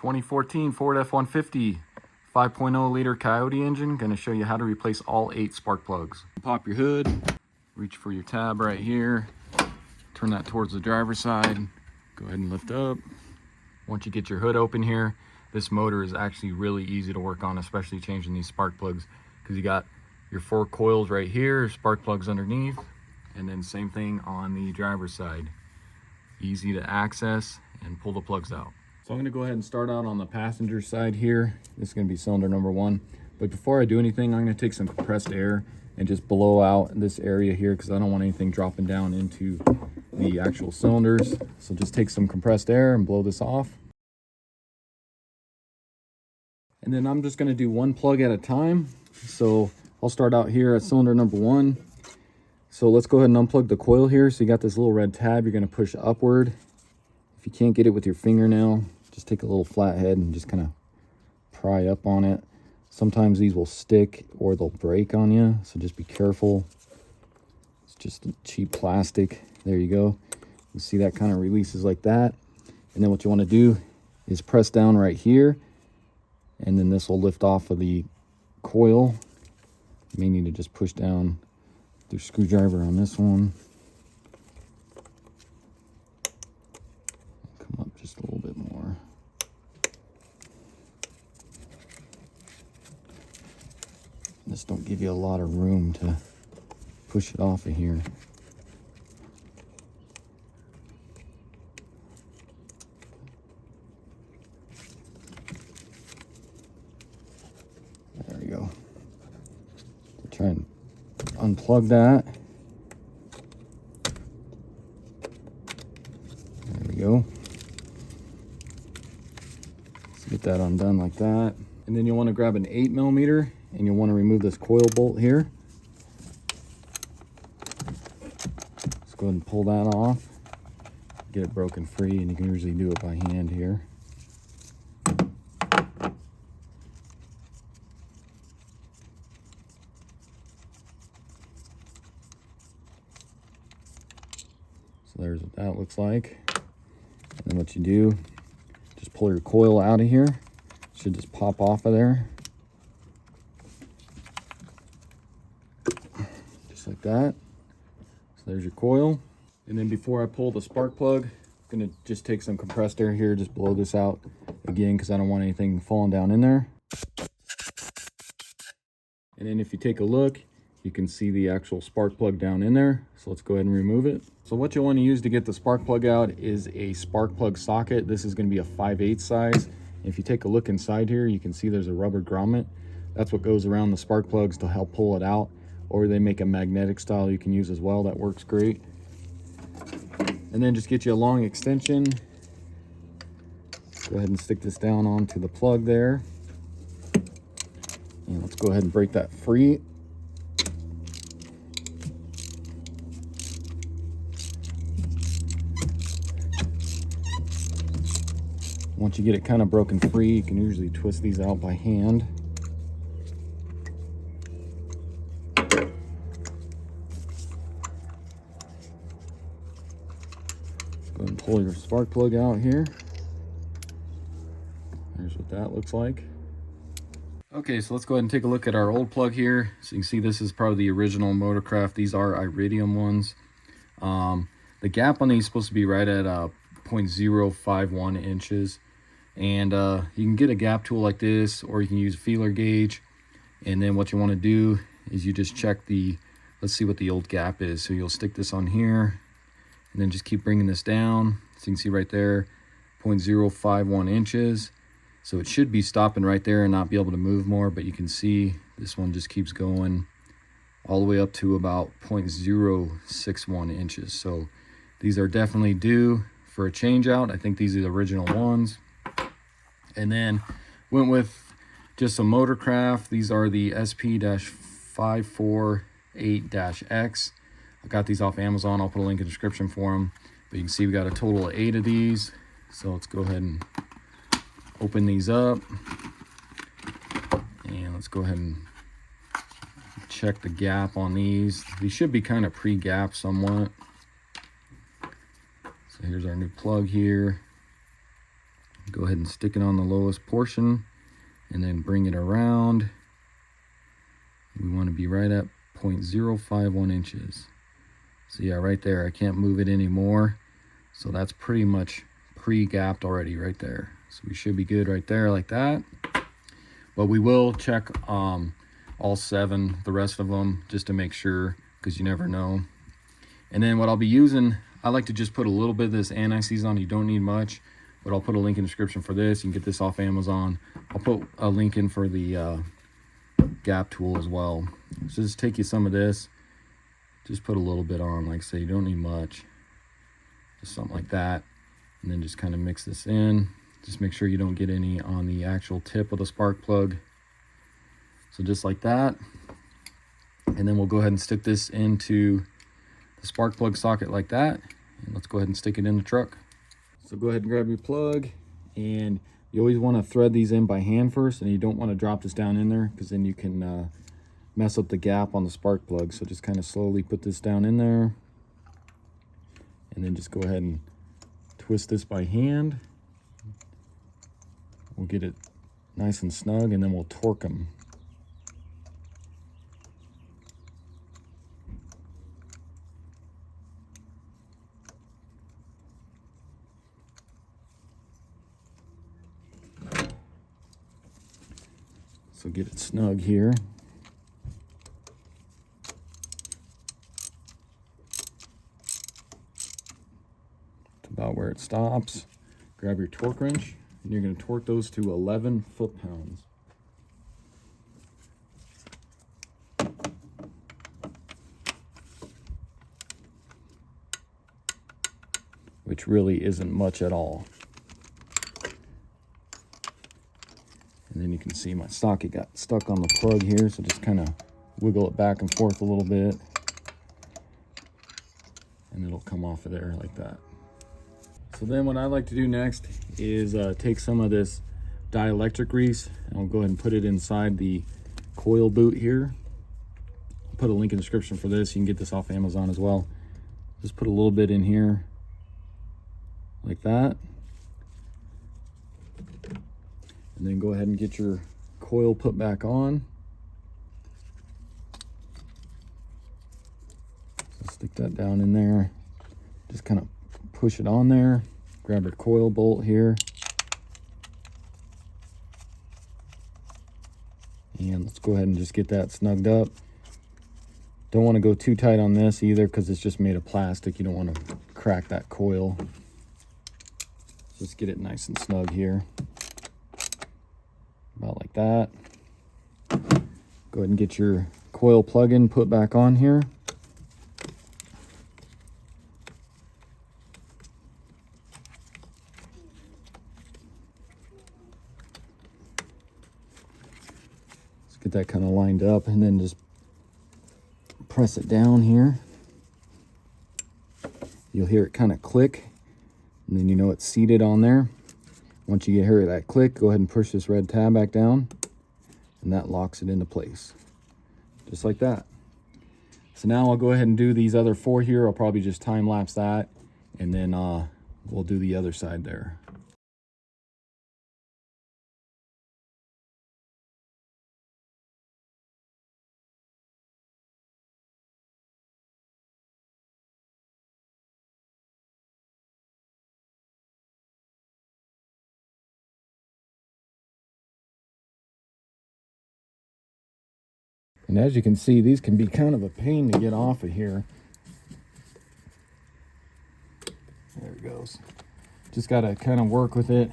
2014 Ford F-150 5.0 liter Coyote engine. Going to show you how to replace all 8 spark plugs. Pop your hood, reach for your tab right here, turn that towards the driver's side, go ahead and lift up. Once you get your hood open here, this motor is actually really easy to work on, especially changing these spark plugs, because you got your 4 coils right here, spark plugs underneath, and then same thing on the driver's side. Easy to access and pull the plugs out. So I'm going to go ahead and start out on the passenger side here. This is going to be cylinder number 1. But before I do anything, I'm going to take some compressed air and just blow out this area here, because I don't want anything dropping down into the actual cylinders. So just take some compressed air and blow this off. And then I'm just going to do one plug at a time. So I'll start out here at cylinder number 1. So let's go ahead and unplug the coil here. So you got this little red tab, you're going to push upward. If you can't get it with your fingernail, just take a little flathead and just kind of pry up on it. Sometimes these will stick or they'll break on you, so just be careful. It's just cheap plastic. There you go. You see that kind of releases like that. And then what you want to do is press down right here, and then this will lift off of the coil. You may need to just push down with your screwdriver on this one. Come up just a little bit more. This don't give you a lot of room to push it off of here. There we go. Try and unplug that. There we go. Let's get that undone like that. And then you'll want to grab an 8mm and you'll want to remove this coil bolt here. Let's go ahead and pull that off. Get it broken free, and you can usually do it by hand here. So there's what that looks like. And then what you do, just pull your coil out of here. It should just pop off of there. Just like that. So there's your coil. And then before I pull the spark plug, I'm gonna just take some compressed air here, just blow this out again, because I don't want anything falling down in there. And then if you take a look, you can see the actual spark plug down in there. So let's go ahead and remove it. So what you'll want to use to get the spark plug out is a spark plug socket. This is going to be a 5/8 size. If you take a look inside here, you can see there's a rubber grommet. That's what goes around the spark plugs to help pull it out. Or they make a magnetic style you can use as well. That works great. And then just get you a long extension. Go ahead and stick this down onto the plug there. And let's go ahead and break that free. Once you get it kind of broken free, you can usually twist these out by hand. Let's go ahead and pull your spark plug out here. There's what that looks like. Okay, so let's go ahead and take a look at our old plug here. So you can see this is probably the original Motorcraft. These are iridium ones. The gap on these is supposed to be right at 0.051 inches. And you can get a gap tool like this, or you can use a feeler gauge. And then what you want to do is you just check the, let's see what the old gap is. So you'll stick this on here and then just keep bringing this down. So you can see right there, 0.051 inches. So it should be stopping right there and not be able to move more, but you can see this one just keeps going all the way up to about 0.061 inches. So these are definitely due for a change out. I think these are the original ones. And then went with just some Motorcraft. These are the SP-548-X. I got these off Amazon. I'll put a link in the description for them. But you can see we got a total of 8 of these. So let's go ahead and open these up. And let's go ahead and check the gap on these. These should be kind of pre-gapped somewhat. So here's our new plug here. Go ahead and stick it on the lowest portion and then bring it around. We want to be right at 0.051 inches. So yeah, right there, I can't move it anymore. So that's pretty much pre-gapped already right there. So we should be good right there like that. But we will check all 7, the rest of them, just to make sure, because you never know. And then what I'll be using, I like to just put a little bit of this anti-seize on. You don't need much, but I'll put a link in the description for this. You can get this off Amazon. I'll put a link in for the gap tool as well. So just take you some of this, just put a little bit on. Like I say, you don't need much, just something like that. And then just kind of mix this in. Just make sure you don't get any on the actual tip of the spark plug. So just like that. And then we'll go ahead and stick this into the spark plug socket like that. And let's go ahead and stick it in the truck. So go ahead and grab your plug, and you always want to thread these in by hand first, and you don't want to drop this down in there, because then you can mess up the gap on the spark plug. So just kind of slowly put this down in there, and then just go ahead and twist this by hand. We'll get it nice and snug, and then we'll torque them. So get it snug here. To about where it stops. Grab your torque wrench, and you're going to torque those to 11 foot-pounds. Which really isn't much at all. And then you can see my socket got stuck on the plug here, so just kind of wiggle it back and forth a little bit, and it'll come off of there like that. So then what I like to do next is take some of this dielectric grease, and I'll go ahead and put it inside the coil boot here. I'll put a link in the description for this. You can get this off Amazon as well. Just put a little bit in here like that. And then go ahead and get your coil put back on. So stick that down in there. Just kind of push it on there. Grab your coil bolt here. And let's go ahead and just get that snugged up. Don't want to go too tight on this either, because it's just made of plastic. You don't want to crack that coil. Just get it nice and snug here. About like that. Go ahead and get your coil plug-in put back on here. Let's get that kind of lined up, and then just press it down here. You'll hear it kind of click, and then you know it's seated on there. Once you hear that click, go ahead and push this red tab back down, and that locks it into place. Just like that. So now I'll go ahead and do these other 4 here. I'll probably just time lapse that, and then we'll do the other side there. And as you can see, these can be kind of a pain to get off of here. There it goes. Just got to kind of work with it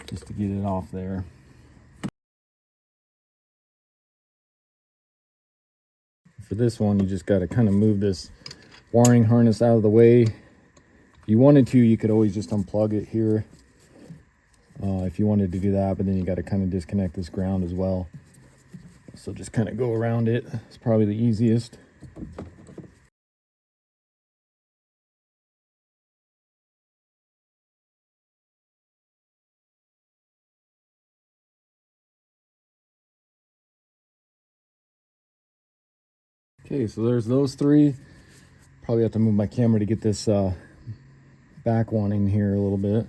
just to get it off there. For this one, you just got to kind of move this wiring harness out of the way. If you wanted to, you could always just unplug it here if you wanted to do that, but then you got to kind of disconnect this ground as well. So just kind of go around it. It's probably the easiest. Okay, so there's those 3. Probably have to move my camera to get this back one in here a little bit.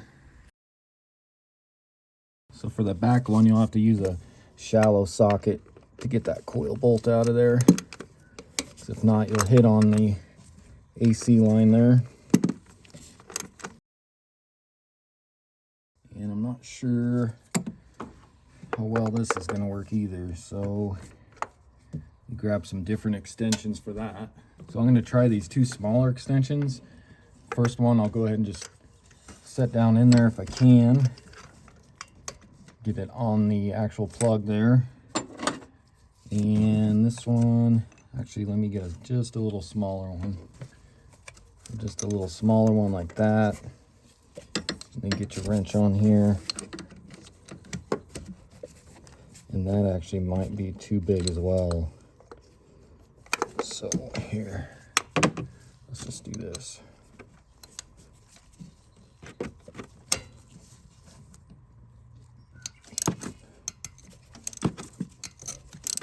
So for the back one, you'll have to use a shallow socket to get that coil bolt out of there. Because if not, you'll hit on the AC line there. And I'm not sure how well this is going to work either. So you grab some different extensions for that. So I'm going to try these two smaller extensions. First one, I'll go ahead and just set down in there if I can. Get it on the actual plug there. And this one, actually let me get just a little smaller one. Just a little smaller one like that. And then get your wrench on here. And that actually might be too big as well. So here, let's just do this.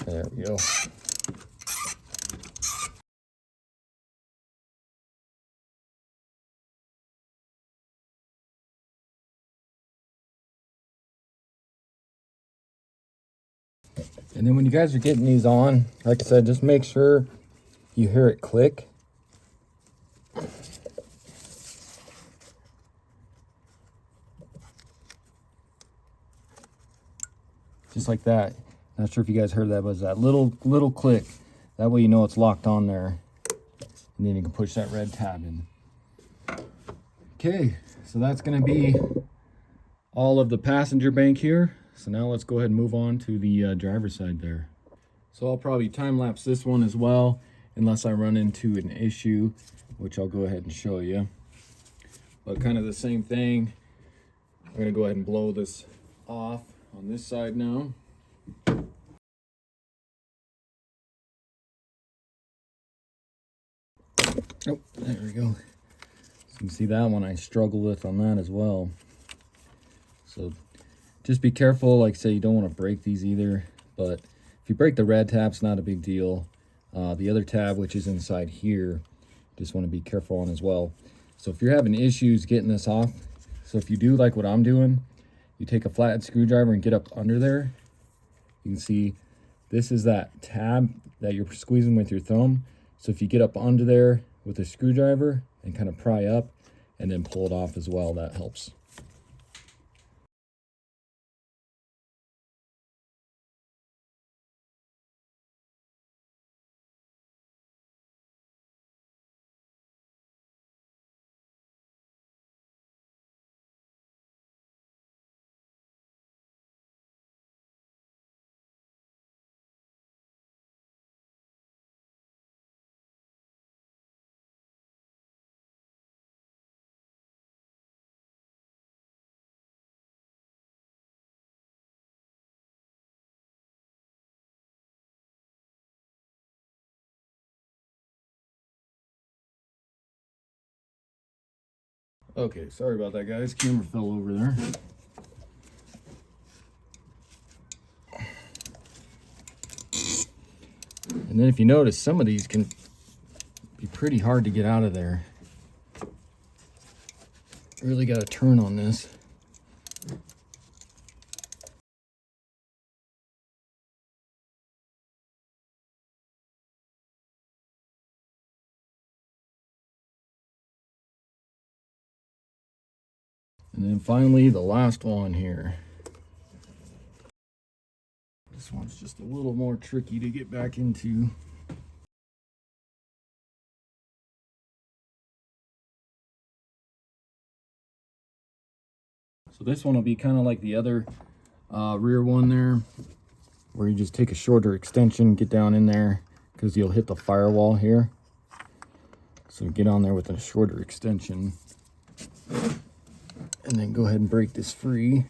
There we go. And then when you guys are getting these on, like I said, just make sure you hear it click. Just like that. Not sure if you guys heard that, but it's that little click. That way you know it's locked on there. And then you can push that red tab in. Okay, so that's going to be all of the passenger bank here. So now let's go ahead and move on to the driver's side there. So I'll probably time lapse this one as well, unless I run into an issue, which I'll go ahead and show you. But kind of the same thing. I'm going to go ahead and blow this off on this side now. Oh, there we go. So you can see that one I struggle with on that as well. So just be careful. Like I say, you don't want to break these either. But if you break the red tab, it's not a big deal. The other tab, which is inside here, just want to be careful on as well. So if you're having issues getting this off, so if you do like what I'm doing, you take a flathead screwdriver and get up under there. You can see this is that tab that you're squeezing with your thumb. So if you get up under there with a screwdriver and kind of pry up and then pull it off as well, that helps. Okay, sorry about that, guys. Camera fell over there. And then if you notice, some of these can be pretty hard to get out of there. Really got to turn on this. And then finally, the last one here. This one's just a little more tricky to get back into. So this one will be kind of like the other rear one there, where you just take a shorter extension, get down in there, because you'll hit the firewall here. So get on there with a shorter extension. And then go ahead and break this free.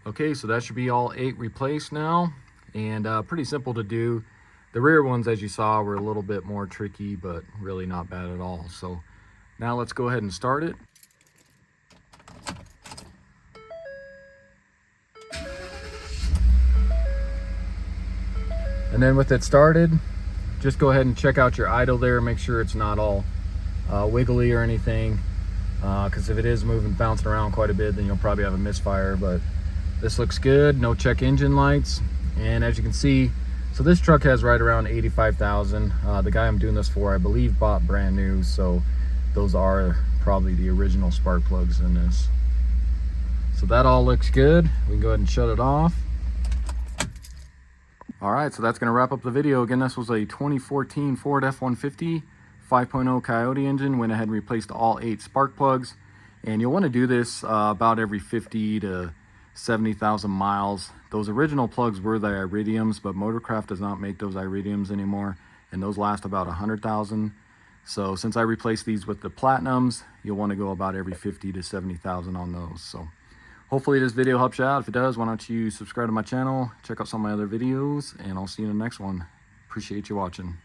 Okay, so that should be all 8 replaced now, and pretty simple to do. The rear ones, as you saw, were a little bit more tricky, but really not bad at all. So now let's go ahead and start it. And then with it started, just go ahead and check out your idle there. Make sure it's not all wiggly or anything, because if it is moving, bouncing around quite a bit, then you'll probably have a misfire. But this looks good. No check engine lights. And as you can see, so this truck has right around 85,000. The guy I'm doing this for, I believe, bought brand new, so those are probably the original spark plugs in this. So that all looks good. We can go ahead and shut it off. All right, so that's going to wrap up the video. Again, this was a 2014 Ford F-150 5.0 Coyote engine. Went ahead and replaced all 8 spark plugs. And you'll want to do this about every 50 to 70,000 miles. Those original plugs were the iridiums, but Motorcraft does not make those iridiums anymore, and those last about 100,000. So since I replaced these with the platinums, you'll want to go about every 50 to 70,000 on those. So hopefully this video helps you out. If it does, why don't you subscribe to my channel, check out some of my other videos, and I'll see you in the next one. Appreciate you watching.